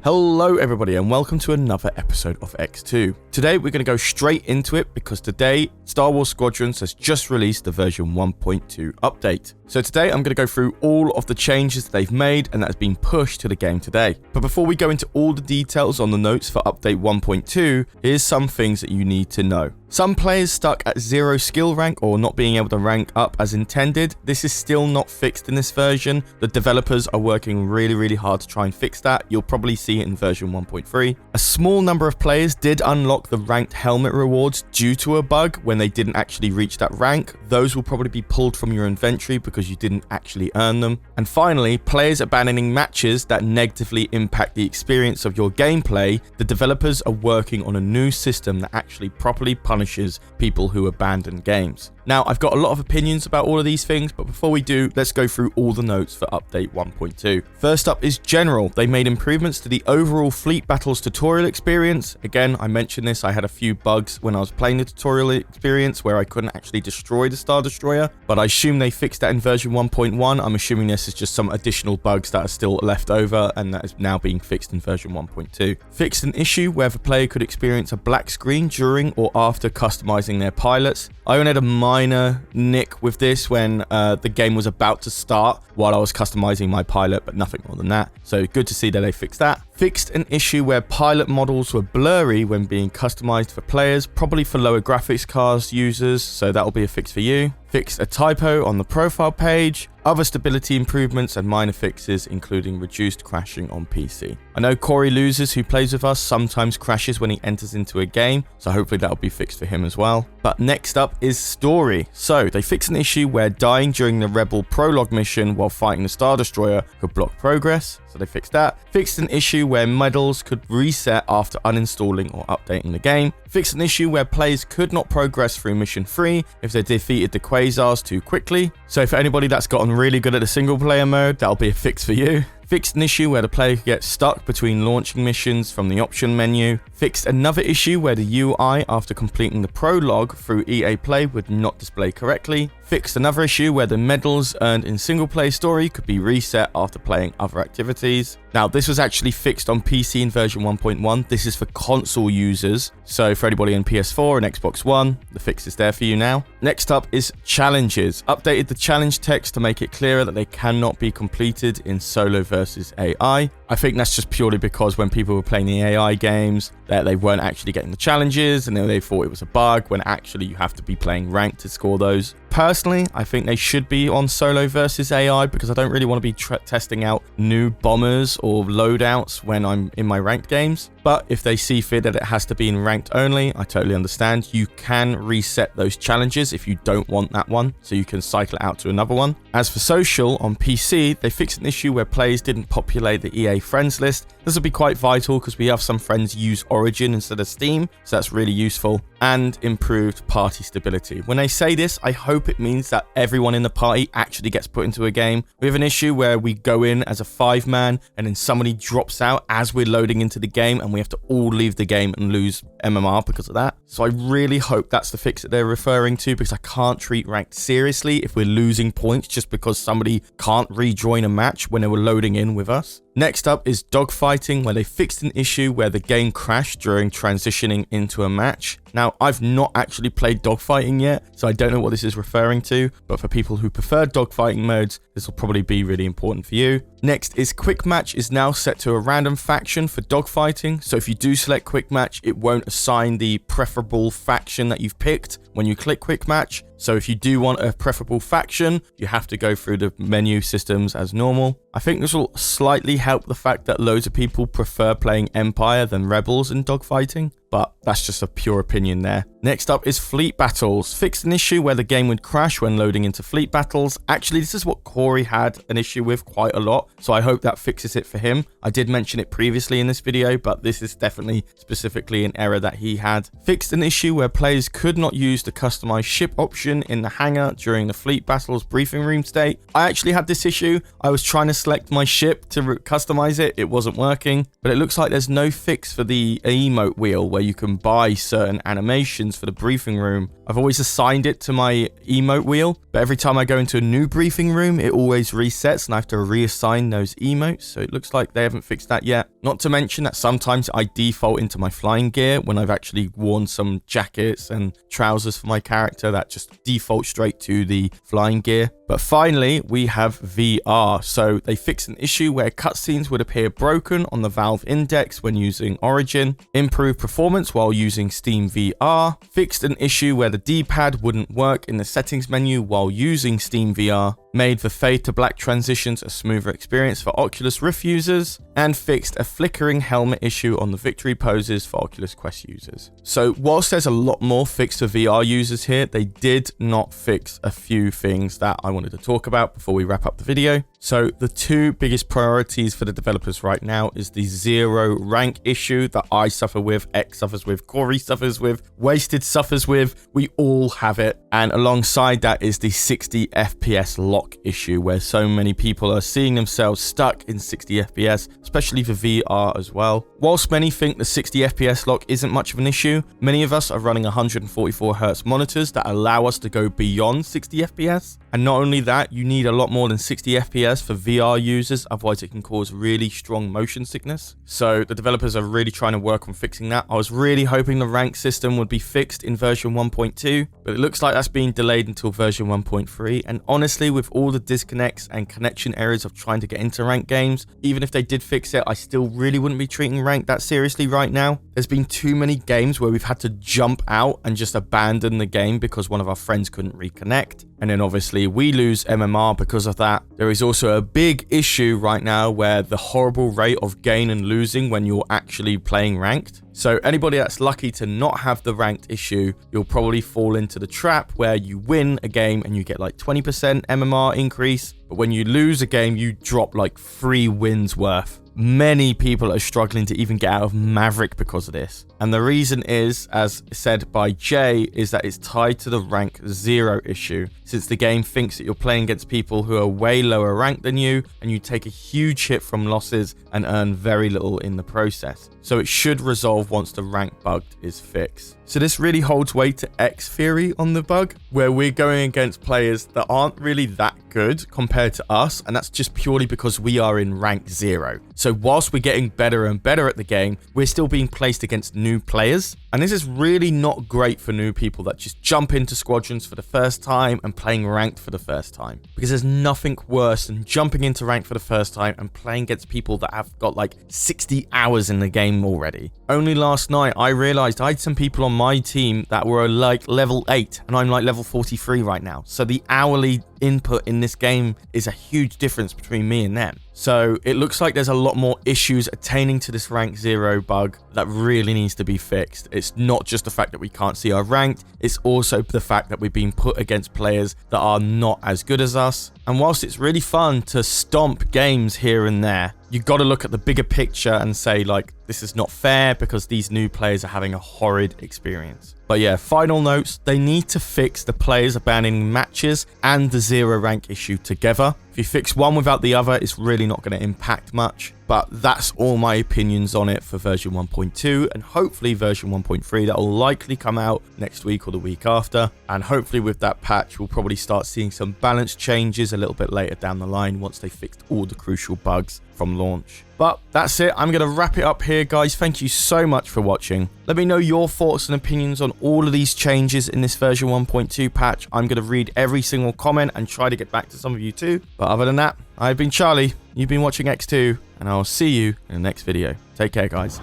Hello everybody and welcome to another episode of EcksToo. Today we're going to go straight into it because today Star Wars Squadrons has just released the version 1.2 update. So today I'm going to go through all of the changes that they've made and that has been pushed to the game today. But before we go into all the details on the notes for update 1.2, here's some things that you need to know. Some players stuck at 0 skill rank or not being able to rank up as intended. This is still not fixed in this version. The developers are working really hard to try and fix that. You'll probably see it in version 1.3. A small number of players did unlock the ranked helmet rewards due to a bug when they didn't actually reach that rank. Those will probably be pulled from your inventory because you didn't actually earn them. And finally, players abandoning matches that negatively impact the experience of your gameplay. The developers are working on a new system that actually properly punishes people who abandon games. Now, I've got a lot of opinions about all of these things, but before we do, let's go through all the notes for update 1.2. First up is general. They made improvements to the overall fleet battles tutorial experience. Again, I mentioned this, I had a few bugs when I was playing the tutorial experience where I couldn't actually destroy the Star Destroyer, but I assume they fixed that in version 1.1. I'm assuming this is just some additional bugs that are still left over and that is now being fixed in version 1.2. Fixed an issue where the player could experience a black screen during or after customizing their pilots. I only had a minor nick with this when the game was about to start while I was customizing my pilot, but nothing more than that. So good to see that they fixed that. Fixed an issue where pilot models were blurry when being customized for players, probably for lower graphics cards users, so that'll be a fix for you. Fixed a typo on the profile page. Other stability improvements and minor fixes, including reduced crashing on PC. I know Corey Losers, who plays with us, sometimes crashes when he enters into a game, so hopefully that'll be fixed for him as well. But next up is story. So they fixed an issue where dying during the Rebel prologue mission while fighting the Star Destroyer could block progress, so they fixed that. Fixed an issue where medals could reset after uninstalling or updating the game. Fixed an issue where players could not progress through mission 3 if they defeated the Quasars too quickly. So for anybody that's gotten really good at the single player mode, that'll be a fix for you. Fixed an issue where the player could get stuck between launching missions from the option menu. Fixed another issue where the UI after completing the prologue through EA Play would not display correctly. Fixed another issue where the medals earned in single player story could be reset after playing other activities. Now, this was actually fixed on PC in version 1.1. This is for console users. So for anybody on PS4 and Xbox One, the fix is there for you now. Next up is challenges. Updated the challenge text to make it clearer that they cannot be completed in solo versus AI. I think that's just purely because when people were playing the AI games, that they weren't actually getting the challenges and they thought it was a bug when actually you have to be playing ranked to score those. Personally, I think they should be on solo versus AI because I don't really want to be testing out new bombers or loadouts when I'm in my ranked games. But if they see fit that it has to be in ranked only, I totally understand. You can reset those challenges if you don't want that one, so you can cycle it out to another one. As for social, on PC, they fixed an issue where players didn't populate the EA friends list. This will be quite vital because we have some friends use Origin instead of Steam, so that's really useful. And improved party stability. When I say this, I hope it means that everyone in the party actually gets put into a game. We have an issue where we go in as a 5-man and then somebody drops out as we're loading into the game and we have to all leave the game and lose MMR because of that. So I really hope that's the fix that they're referring to because I can't treat ranked seriously if we're losing points just because somebody can't rejoin a match when they were loading in with us. Next up is dogfighting, where they fixed an issue where the game crashed during transitioning into a match. Now, I've not actually played dogfighting yet, so I don't know what this is referring to, but for people who prefer dogfighting modes, this will probably be really important for you. Next is quick match is now set to a random faction for dogfighting, so if you do select quick match, it won't assign the preferable faction that you've picked when you click quick match. So if you do want a preferable faction, you have to go through the menu systems as normal. I think this will slightly help the fact that loads of people prefer playing Empire than Rebels in dogfighting, but that's just a pure opinion there. Next up is fleet battles. Fixed an issue where the game would crash when loading into fleet battles. Actually, this is what Corey had an issue with quite a lot, so I hope that fixes it for him. I did mention it previously in this video, but this is definitely specifically an error that he had. Fixed an issue where players could not use the customized ship option in the hangar during the fleet battles briefing room state. I actually had this issue. I was trying to select my ship to customize it. It wasn't working, but it looks like there's no fix for the emote wheel where you can buy certain animations for the briefing room, I've always assigned it to my emote wheel, but every time I go into a new briefing room, it always resets and I have to reassign those emotes. So it looks like they haven't fixed that yet. Not to mention that sometimes I default into my flying gear when I've actually worn some jackets and trousers for my character that just default straight to the flying gear. But finally, we have VR. So they fixed an issue where cutscenes would appear broken on the Valve Index when using Origin, improved performance while using Steam VR, fixed an issue where the D-pad wouldn't work in the settings menu while using Steam VR, made the fade to black transitions a smoother experience for Oculus Rift users, and fixed a flickering helmet issue on the victory poses for Oculus Quest users. So whilst there's a lot more fixed for VR users here, they did not fix a few things that I wanted to talk about before we wrap up the video. So the two biggest priorities for the developers right now is the 0 rank issue that I suffer with, X suffers with, Corey suffers with, Wasted suffers with. We all have it. And alongside that is the 60 FPS lock issue, where so many people are seeing themselves stuck in 60 FPS, especially for VR as well. Whilst many think the 60 FPS lock isn't much of an issue, many of us are running 144Hz monitors that allow us to go beyond 60 FPS. And not only that, you need a lot more than 60 FPS for VR users, otherwise it can cause really strong motion sickness. So the developers are really trying to work on fixing that. I was really hoping the rank system would be fixed in version 1.2, but it looks like that's being delayed until version 1.3. And honestly, with all the disconnects and connection errors of trying to get into ranked games, even if they did fix it, I still really wouldn't be treating ranked that seriously right now. There's been too many games where we've had to jump out and just abandon the game because one of our friends couldn't reconnect. And then obviously we lose MMR because of that. There is also a big issue right now where the horrible rate of gain and losing when you're actually playing ranked. So anybody that's lucky to not have the ranked issue, you'll probably fall into the trap where you win a game and you get like 20% MMR increase. But when you lose a game, you drop like 3 wins worth. Many people are struggling to even get out of Maverick because of this. And the reason is, as said by Jay, is that it's tied to the rank 0 issue, since the game thinks that you're playing against people who are way lower ranked than you, and you take a huge hit from losses and earn very little in the process. So it should resolve once the rank bug is fixed. So this really holds weight to X theory on the bug, where we're going against players that aren't really that good compared to us, and that's just purely because we are in rank 0. So whilst we're getting better and better at the game, we're still being placed against new players. And this is really not great for new people that just jump into Squadrons for the first time and playing ranked for the first time. Because there's nothing worse than jumping into ranked for the first time and playing against people that have got like 60 hours in the game already. Only last night I realized I had some people on my team that were like level 8 and I'm like level 43 right now. So the hourly input in this game is a huge difference between me and them. So it looks like there's a lot more issues attaining to this rank 0 bug that really needs to be fixed. It's not just the fact that we can't see our ranked, it's also the fact that we've been put against players that are not as good as us. And whilst it's really fun to stomp games here and there, you got to look at the bigger picture and say, like, this is not fair because these new players are having a horrid experience. But yeah, final notes, they need to fix the players abandoning matches and the 0 rank issue together. If you fix one without the other, it's really not going to impact much. But that's all my opinions on it for version 1.2, and hopefully version 1.3 that will likely come out next week or the week after. And hopefully with that patch, we'll probably start seeing some balance changes a little bit later down the line once they fixed all the crucial bugs from launch. But that's it. I'm going to wrap it up here, guys. Thank you so much for watching. Let me know your thoughts and opinions on all of these changes in this version 1.2 patch. I'm going to read every single comment and try to get back to some of you too. But other than that, I've been Charlie. You've been watching EcksToo, and I'll see you in the next video. Take care, guys.